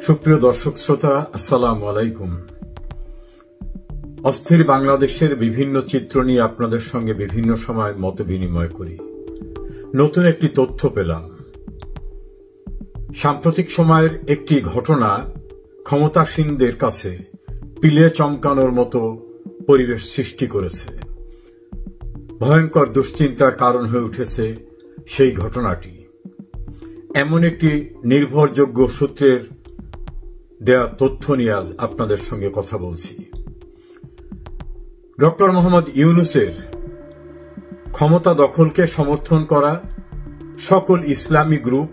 সুপ্রিয় দর্শক শ্রোতা, আসসালামু আলাইকুম। অস্থির বাংলাদেশের বিভিন্ন চিত্র নিয়ে আপনাদের সঙ্গে বিভিন্ন সময় মত বিনিময় করি। নতুন একটি তথ্য পেলাম। সাম্প্রতিক সময়ের একটি ঘটনা ক্ষমতাসীনদের কাছে পিলে চমকানোর মতো পরিবেশ সৃষ্টি করেছে। ভয়ঙ্কর দুশ্চিন্তার কারণ হয়ে উঠেছে সেই ঘটনাটি। এমন একটি নির্ভরযোগ্য সূত্রের দেয়া তথ্য নিয়ে আজ আপনাদের সঙ্গে কথা বলছি। ডক্টর মোহাম্মদ ইউনূসের ক্ষমতা দখলকে সমর্থন করা সকল ইসলামী গ্রুপ,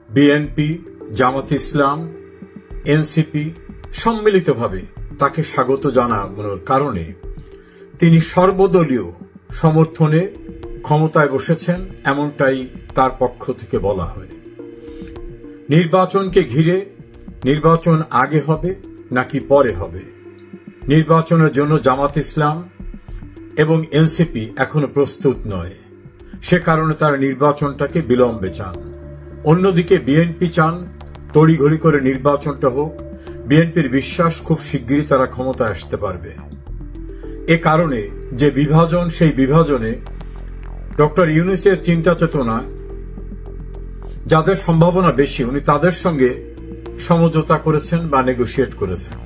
বিএনপি, জামাত ইসলাম, এনসিপি সম্মিলিতভাবে তাকে স্বাগত জানানোর কারণে তিনি সর্বদলীয় সমর্থনে ক্ষমতায় বসেছেন, এমনটাই তার পক্ষ থেকে বলা হয়। নির্বাচনকে ঘিরে নির্বাচন আগে হবে নাকি পরে হবে, নির্বাচনের জন্য জামাত ইসলাম এবং এনসিপি এখনো প্রস্তুত নয়। সে কারণে তারা নির্বাচনটাকে বিলম্বে চান। অন্যদিকে বিএনপি চান তড়িঘড়ি করে নির্বাচনটা হোক। বিএনপির বিশ্বাস খুব শিগগিরই তারা ক্ষমতায় আসতে পারবে। এ কারণে যে বিভাজন, সেই বিভাজনে ডক্টর ইউনূসের চিন্তা চেতনা, যাদের সম্ভাবনা বেশি উনি তাদের সঙ্গে সমঝোতা করেছেন বা নেগোশিয়েট করেছেন।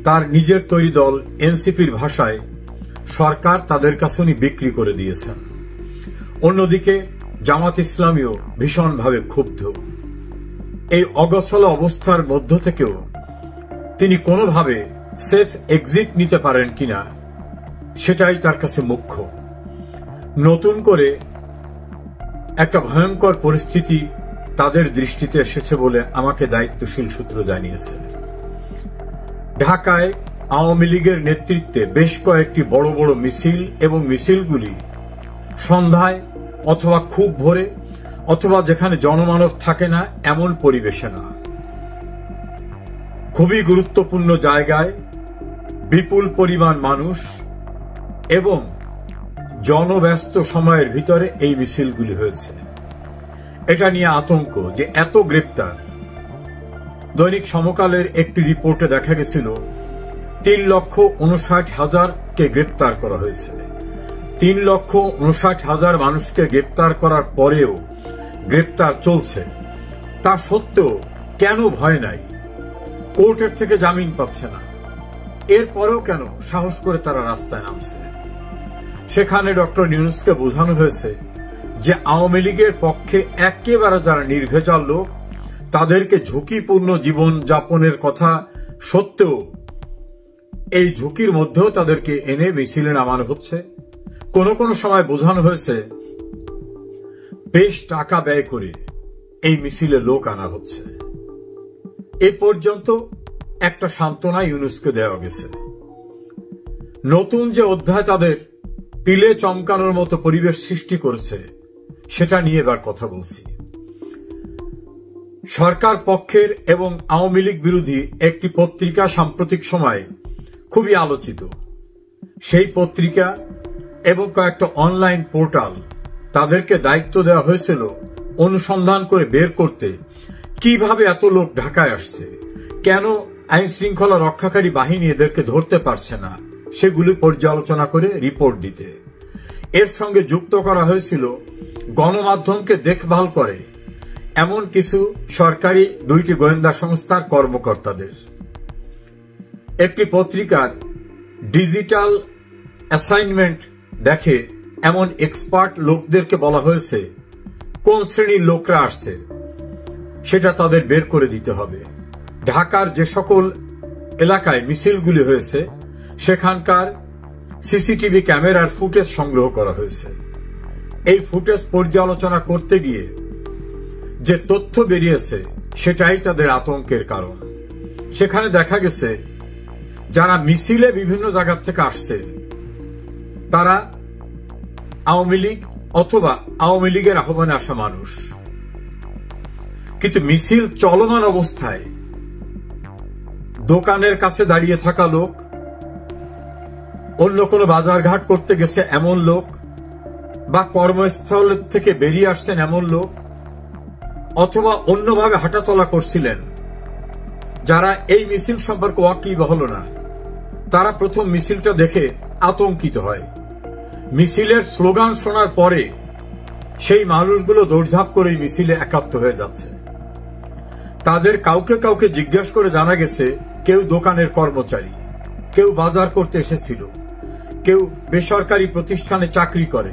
তার নিজের তৈরি দল এনসিপির ভাষায় সরকার তাদের কাছে উনি বিক্রি করে দিয়েছেন। অন্যদিকে জামাত ইসলামীও ভীষণভাবে ক্ষুব্ধ। এই অগোছল অবস্থার মধ্য থেকেও তিনি কোনোভাবে সেফ এক্সিট নিতে পারেন কিনা সেটাই তার কাছে মুখ্য। নতুন করে একটা ভয়ঙ্কর পরিস্থিতি তাদের দৃষ্টিতে এসেছে বলে আমাকে দায়িত্বশীল সূত্র জানিয়েছে। ঢাকায় আওয়ামী লীগের নেতৃত্বে বেশ কয়েকটি বড় বড় মিছিল এবং মিছিলগুলি সন্ধ্যায় অথবা খুব ভোরে অথবা যেখানে জনমানব থাকে না এমন পরিবেশে না, খুবই গুরুত্বপূর্ণ জায়গায় বিপুল পরিমাণ মানুষ এবং জনব্যস্ত সময়ের ভিতরে এই মিছিলগুলি হয়েছে। এটা নিয়ে আতঙ্ক যে এত গ্রেপ্তার। দৈনিক সমকালের একটি রিপোর্টে দেখা গেছিল 3,59,000কে গ্রেপ্তার করা হয়েছে। 3,59,000 মানুষকে গ্রেপ্তার করার পরেও গ্রেপ্তার চলছে। তা সত্ত্বেও কেন ভয় নাই? কোর্টের থেকে জামিন পাচ্ছে না, এরপরেও কেন সাহস করে তারা রাস্তায় নামছে? সেখানে ডক্টর ইউনূসকে বোঝানো হয়েছে যে আওয়ামী লীগের পক্ষে একেবারে যারা নির্ভেজাল লোক, তাদেরকে ঝুঁকিপূর্ণ জীবন যাপনের কথা সত্ত্বেও এই ঝুঁকির মধ্যেও তাদেরকে এনে মিছিলে নামানো হচ্ছে। কোন কোন সময় বোঝানো হয়েছে বেশ টাকা ব্যয় করে এই মিছিলে লোক আনা হচ্ছে। এ পর্যন্ত একটা সান্ত্বনা ইউনূসকে দেওয়া গেছে। নতুন যে অধ্যায় তাদের পিলে চমকানোর মতো পরিবেশ সৃষ্টি করেছে সেটা নিয়ে এবার কথা বলছি। সরকার পক্ষের এবং আওয়ামী লীগ বিরোধী একটি পত্রিকা সাম্প্রতিক সময়ে খুবই আলোচিত। সেই পত্রিকা এবং কয়েকটা অনলাইন পোর্টাল, তাদেরকে দায়িত্ব দেওয়া হয়েছিল অনুসন্ধান করে বের করতে কিভাবে এত লোক ঢাকায় আসছে, কেন আইন শৃঙ্খলা রক্ষাকারী বাহিনী এদেরকে ধরতে পারছে না, সেগুলি পর্যালোচনা করে রিপোর্ট দিতে। এর সঙ্গে যুক্ত করা হয়েছিল গণমাধ্যমকে দেখভাল করে এমন কিছু সরকারি দুইটি গোয়েন্দা সংস্থার কর্মকর্তাদের। একটি পত্রিকার ডিজিটাল অ্যাসাইনমেন্ট দেখে এমন এক্সপার্ট লোকদেরকে বলা হয়েছে কোন শ্রেণীর লোকরা আসছে সেটা তাদের বের করে দিতে হবে। ঢাকার যে সকল এলাকায় মিছিলগুলি হয়েছে সেখানকার সিসিটিভি ক্যামেরার ফুটেজ সংগ্রহ করা হয়েছে। এই ফুটেজ পর্যালোচনা করতে গিয়ে যে তথ্য বেরিয়েছে সেটাই তাদের আতঙ্কের কারণ। সেখানে দেখা গেছে যারা মিছিলে বিভিন্ন জায়গা থেকে আসছে তারা আওয়ামী লীগ অথবা আওয়ামী লীগের আহ্বানে আসা মানুষ, কিন্তু মিছিল চলমান অবস্থায় দোকানের কাছে দাঁড়িয়ে থাকা লোক, অন্য কোনো বাজারঘাট করতে গেছে এমন লোক, বা কর্মস্থল থেকে বেরিয়ে আসছেন এমন লোক, অথবা অন্যভাবে হাঁটাচলা করছিলেন, যারা এই মিছিল সম্পর্কে ওয়াকিবহাল না, তারা প্রথম মিছিলটা দেখে আতঙ্কিত হয়। মিছিলের স্লোগান শোনার পরে সেই মানুষগুলো দৌড়ঝাঁপ করে মিছিলে একাত্ম হয়ে যাচ্ছে। তাদের কাউকে কাউকে জিজ্ঞেস করে জানা গেছে কেউ দোকানের কর্মচারী, কেউ বাজার করতে এসেছিল, কেউ বেসরকারি প্রতিষ্ঠানে চাকরি করে,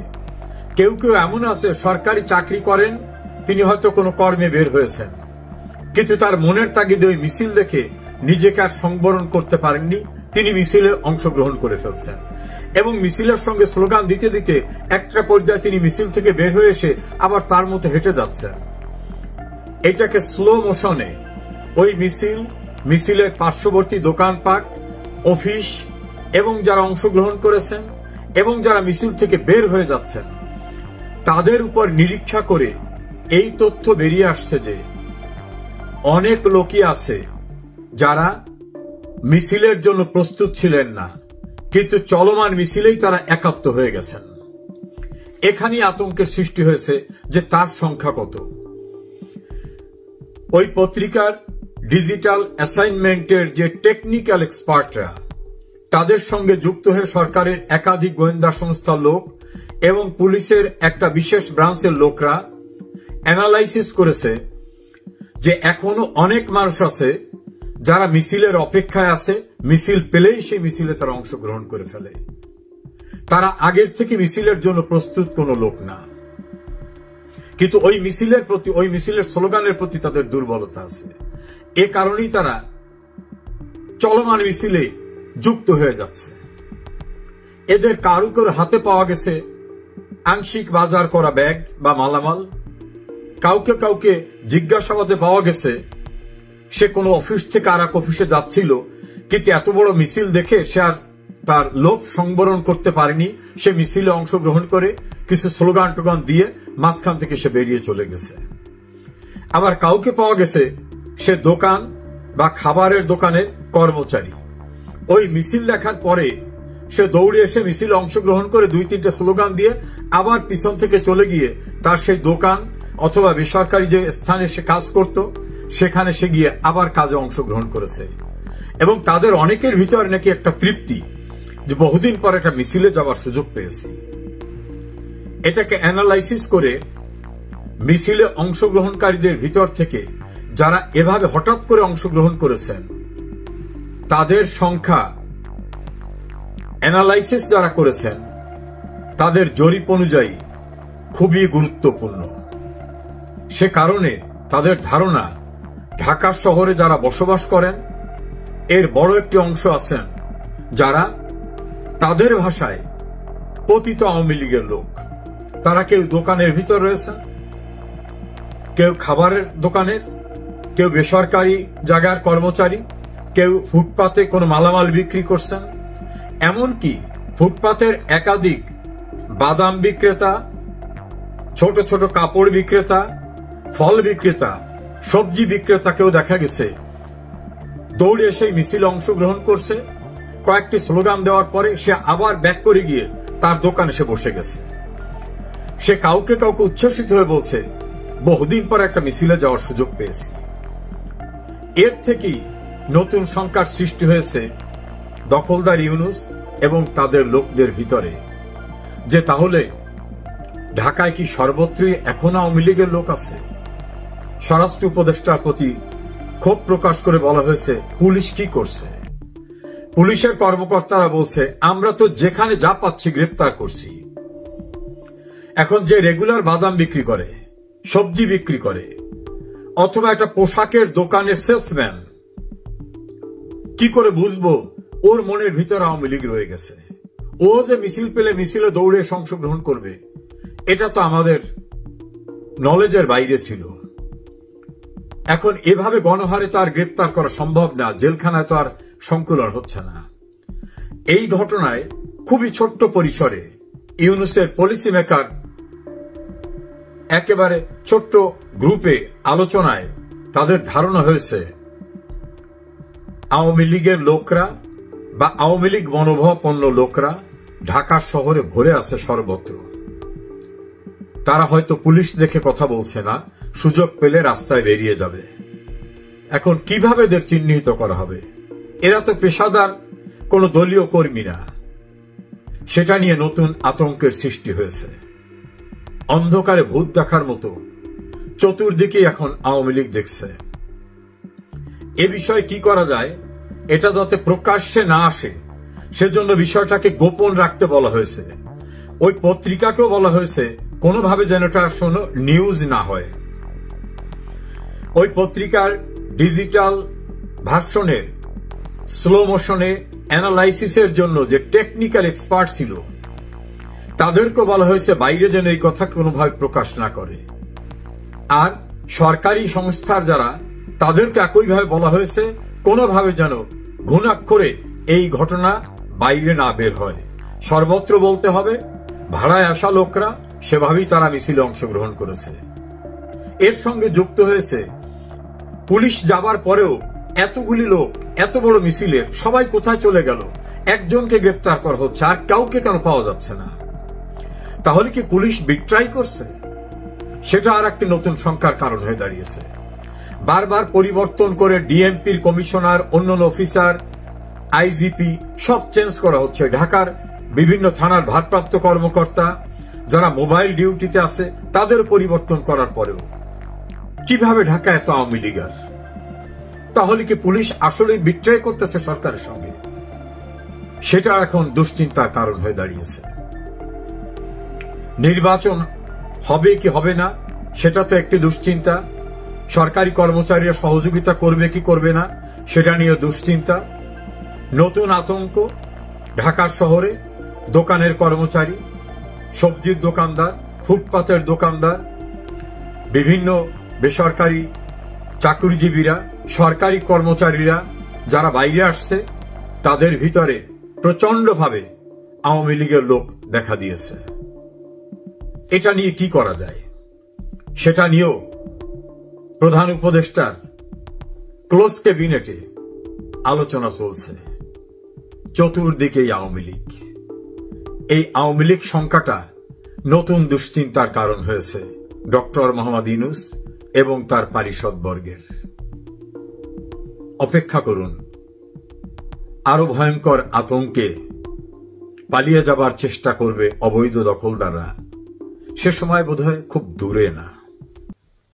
কেউ কেউ এমন আছে সরকারি চাকরি করেন, তিনি হয়তো কোনো কর্মে বের হয়েছেন, কিন্তু তার মনের তাগিদে ওই মিছিল দেখে নিজেকে আর সংবরণ করতে পারেননি, তিনি মিছিলে অংশগ্রহণ করে ফেলছেন এবং মিছিলের সঙ্গে স্লোগান দিতে দিতে একটা পর্যায়ে তিনি মিছিল থেকে বের হয়ে এসে আবার তার মতো হেঁটে যাচ্ছেন। এটাকে স্লো মোশনে ওই মিছিলের পার্শ্ববর্তী দোকানপাট, অফিস এবং যারা অংশগ্রহণ করেছেন এবং যারা মিছিল থেকে বের হয়ে যাচ্ছেন তাদের উপর নিরীক্ষা করে এই তথ্য বেরিয়ে আসছে যে অনেক লোকই আছে যারা মিছিলের জন্য প্রস্তুত ছিলেন না, কিন্তু চলমান মিছিলেই তারা একাত্ম হয়ে গেছেন। এখানেই আতঙ্কের সৃষ্টি হয়েছে যে তার সংখ্যা কত। ওই পত্রিকার ডিজিটাল অ্যাসাইনমেন্টের যে টেকনিক্যাল এক্সপার্টরা, তাদের সঙ্গে যুক্ত হয়ে সরকারের একাধিক গোয়েন্দা সংস্থার লোক এবং পুলিশের একটা বিশেষ ব্রাঞ্চের লোকরা অ্যানালাইসিস করেছে যে এখনো অনেক মানুষ আছে যারা মিছিলের অপেক্ষায় আছে, মিছিল পেলেই সেই মিছিলে তারা অংশগ্রহণ করে ফেলে। তারা আগের থেকে মিছিলের জন্য প্রস্তুত কোনো লোক না, কিন্তু ওই মিছিলের স্লোগানের প্রতি তাদের দুর্বলতা আছে। এ কারণেই তারা চলমান মিছিলে যুক্ত হয়ে যাচ্ছে। এদের কারো কারো হাতে পাওয়া গেছে আংশিক বাজার করা ব্যাগ বা মালামাল, কাউকে কাউকে জিজ্ঞাসাবাদে পাওয়া গেছে সে কোনো অফিস থেকে আর এক অফিসে যাচ্ছিল, কিন্তু এত বড় মিছিল দেখে সে আর তার লোভ সংবরণ করতে পারেনি, সে মিছিলে অংশগ্রহণ করে কিছু স্লোগান টোগান দিয়ে মাঝখান থেকে সে বেরিয়ে চলে গেছে। আবার কাউকে পাওয়া গেছে সে দোকান বা খাবারের দোকানের কর্মচারী, ওই মিছিল দেখার পরে সে দৌড়ে এসে মিছিলে অংশগ্রহণ করে 2-3টা স্লোগান দিয়ে আবার পিছন থেকে চলে গিয়ে তার সেই দোকান অথবা বেসরকারি যে স্থানে সে কাজ করত সেখানে সে গিয়ে আবার কাজে অংশগ্রহণ করেছে। এবং তাদের অনেকের ভিতরে নাকি একটা তৃপ্তি যে বহুদিন পর একটা মিছিলে যাওয়ার সুযোগ পেয়েছি। এটাকে অ্যানালাইসিস করে মিছিলে অংশগ্রহণকারীদের ভিতর থেকে যারা এভাবে হঠাৎ করে অংশগ্রহণ করেছেন তাদের সংখ্যা অ্যানালাইসিস যারা করেছেন তাদের জরিপ অনুযায়ী খুবই গুরুত্বপূর্ণ। সে কারণে তাদের ধারণা ঢাকা শহরে যারা বসবাস করেন এর বড় একটি অংশ আছেন যারা তাদের ভাষায় পতিত আওয়ামী লীগের লোক। তারা কেউ দোকানের ভিতর রয়েছেন, কেউ খাবারের দোকানের, কেউ বেসরকারি জায়গার কর্মচারী, কেউ ফুটপাতে কোনো মালামাল বিক্রি করছেন, এমনকি ফুটপাতের একাধিক বাদাম বিক্রেতা, ছোট ছোট কাপড় বিক্রেতা, ফল বিক্রেতা, সবজি বিক্রেতাকেও দেখা গেছে দৌড়ে এসে মিছিলে অংশগ্রহণ করছে। কয়েকটি স্লোগান দেওয়ার পরে সে আবার ব্যাক করে গিয়ে তার দোকানে সে বসে গেছে। সে কাউকে কাউকে উচ্ছ্বসিত হয়ে বলছে বহুদিন পর একটা মিছিলে যাওয়ার সুযোগ পেয়েছি। এর থেকেই নতুন সংখ্যার সৃষ্টি হয়েছে দখলদার ইউনূস এবং তাদের লোকদের ভিতরে, যে তাহলে ঢাকায় কি সর্বত্রই এখন আওয়ামী লীগের লোক আছে? স্বরাষ্ট্র উপদেষ্টার প্রতি ক্ষোভ প্রকাশ করে বলা হয়েছে পুলিশ কি করছে। পুলিশের কর্মকর্তারা বলছে আমরা তো যেখানে যা পাচ্ছি গ্রেপ্তার করছি। এখন যে রেগুলার বাদাম বিক্রি করে, সবজি বিক্রি করে, অথবা একটা পোশাকের দোকানের সেলসম্যান, কি করে বুঝবো ওর মনের ভিতরে আওয়ামী লীগ রয়ে গেছে? ও যে মিছিল পেলে মিছিলে দৌড়ে অংশগ্রহণ করবে এটা তো আমাদের নলেজের বাইরে ছিল। এখন এভাবে গণহারে তো আর গ্রেপ্তার করা সম্ভব না, জেলখানায় তো আর সংকুলন হচ্ছে না। এই ঘটনায় খুবই ছোট্ট পরিসরে ইউনূসের পলিসি মেকার একেবারে ছোট্ট গ্রুপে আলোচনায় তাদের ধারণা হয়েছে আওয়ামী লীগের লোকরা বা আওয়ামী লীগ মনোভাবাপন্ন লোকরা ঢাকা শহরে ভরে আছে সর্বত্র। তারা হয়তো পুলিশ দেখে কথা বলছে না, সুযোগ পেলে রাস্তায় বেরিয়ে যাবে। এখন কিভাবে এদের চিহ্নিত করা হবে? এরা তো পেশাদার কোন দলীয় কর্মী না। সেটা নিয়ে নতুন আতঙ্কের সৃষ্টি হয়েছে। অন্ধকারে ভূত দেখার মতো চতুর্দিকে এখন আওয়ামী লীগ দেখছে। এ বিষয়ে কি করা যায়, এটা যাতে প্রকাশ্যে না আসে সেজন্য বিষয়টাকে গোপন রাখতে বলা হয়েছে। ওই পত্রিকাকেও বলা হয়েছে কোনোভাবে যেন এটা নিউজ না হয়। ওই পত্রিকার ডিজিটাল ভার্সনের স্লো মোশনে অ্যানালাইসিসের জন্য যে টেকনিক্যাল এক্সপার্ট ছিল তাদেরকে বলা হয়েছে বাইরে যেন এই কথা কোনোভাবে প্রকাশ না করে। আর সরকারি সংস্থার যারা, তাদেরকে একইভাবে বলা হয়েছে কোনোভাবে যেন ঘুণাক্ষরে এই ঘটনা বাইরে না বের হয়। সর্বত্র বলতে হবে ভাড়ায় আসা লোকরা সেভাবেই তারা মিছিলে অংশগ্রহণ করেছে। এর সঙ্গে যুক্ত হয়েছে পুলিশ যাবার পরেও এতগুলি লোক এত বড় মিছিলের সবাই কোথায় চলে গেল, একজনকে গ্রেপ্তার করা হচ্ছে আর কাউকে কেন পাওয়া যাচ্ছে না? তাহলে কি পুলিশ বিট্রাই করছে? সেটা আর একটি নতুন শঙ্কার কারণ হয়ে দাঁড়িয়েছে। বারবার পরিবর্তন করে ডিএমপির কমিশনার, অন্যান্য অফিসার, আইজিপি সব চেঞ্জ করা হচ্ছে। ঢাকার বিভিন্ন থানার ভারপ্রাপ্ত কর্মকর্তা যারা মোবাইল ডিউটিতে আছে তাদের পরিবর্তন করার পরেও কিভাবে ঢাকা এত আওয়ামী লীগার? তাহলে কি পুলিশ আসলে বিট্রাই করতেছে সরকারের সঙ্গে? সেটা এখন দুশ্চিন্তার কারণ হয়ে দাঁড়িয়েছে। নির্বাচন হবে কি হবে না সেটা তো একটি দুশ্চিন্তা। সরকারি কর্মচারীরা সহযোগিতা করবে কি করবে না সেটা নিয়ে দুশ্চিন্তা। নতুন আতঙ্ক ঢাকার শহরে দোকানের কর্মচারী, সবজির দোকানদার, ফুটপাতের দোকানদার, বিভিন্ন বেসরকারি চাকরিজীবীরা, সরকারি কর্মচারীরা যারা বাইরে আসছে তাদের ভিতরে প্রচন্ডভাবে আওয়ামী লীগের লোক দেখা দিয়েছে। এটা নিয়ে কি করা যায় সেটা নিয়েও প্রধান উপদেষ্টার ক্লোজ ক্যাবিনেটে আলোচনা চলছে। চতুর্দিকেই আওয়ামী লীগ। এই আওয়ামী লীগ সংখ্যাটা নতুন দুশ্চিন্তার কারণ হয়েছে ডক্টর মোহাম্মদ ইউনূস এবং তার পারিষদবর্গের। অপেক্ষা করুন, আরো ভয়ঙ্কর আতঙ্কে পালিয়ে যাবার চেষ্টা করবে অবৈধ দখলদাররা। সে সময় বোধহয় খুব দূরে না।